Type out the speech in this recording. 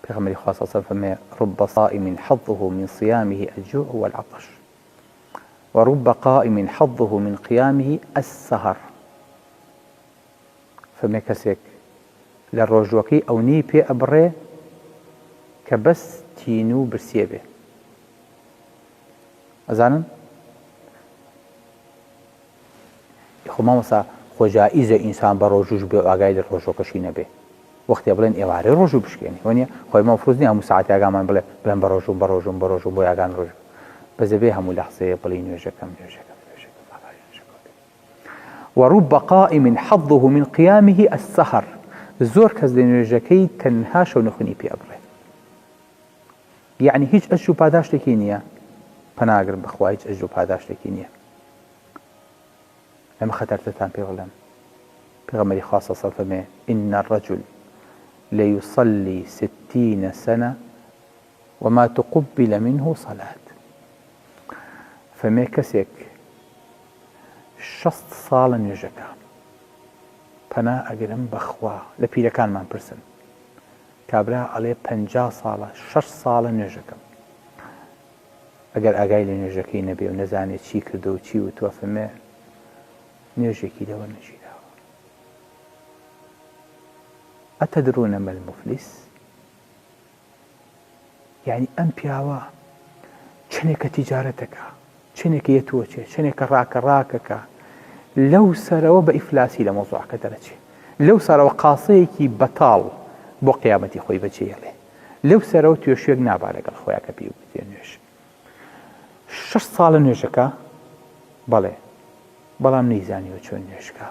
پیغمبری خوا صلی الله علیه و سلم رب صائم حظه من صيامه الجوع والعطش ورب قائم حظه من قيامه السهر فما كسك للرجوكي أو ني بي أبري كبس تينو برسيبه أزانن خو ما مسا خو جائزة إنسان بروجوش بي أغايد الرجوكشي نبي وقتی بلن ئێوارەی ڕۆژوو بشکێنی وەنیە خۆی مەفروض نییە هەموو ساعات یاگامان بڵێن بەڕۆژوو بۆ یاگان ڕۆژ بەزەبێ هەموو لەحزەیە بڵی نوێژەکەم ورب قائم حظه من قيامه السهر زۆر کەس لە نوێژەکەی تەنها شەو نەخوێنی پێ ئەبڕێ یعنی هیچ ئەجر و پاداشتێکی نییە پەناگرم بەخوا هیچ ئەجر و پاداشتێکی نییە ئەمە خەتەرتان پێ بڵێم پیغمبری خوا صلی الله علیه و سلم إن الرجل ليصلي 60 سنة وما تقبل منه صلاة فما كسك 60 ساڵە نوێژەکە پەنا ئەگرم بەخوا لە پیرەکانمان پرسن کابرا ئەڵێ 50 ساڵە 6 ساڵە نوێژەکەم ئەگەر ئاگای لە نوێژەکەی نەبێ و نەزانێت چی کردو و چی وتووە فەرمێ نوێژێکی لەوە نەژیراوە أتدرون ما المفلس يعني أم بياوا چنێکە تیجارەتەکە چنێکە یەتووەچێ چنێکە ڕاکەکە لەو سەرەوە بە ئیفلاسی لە مۆزوعەکە دەرەچێ لەو سەرەوە قاسەیەکی بەتاڵ بۆ قیامەتی خۆی بەجێهێڵێ لەو سەرەوە توێشوێک نابا لەگەڵ خۆیاکە پێی بێ نوێژ 6 ساڵە نوێژەکە بەڵێ بەڵام نەیزانیوە چۆن نوێژکە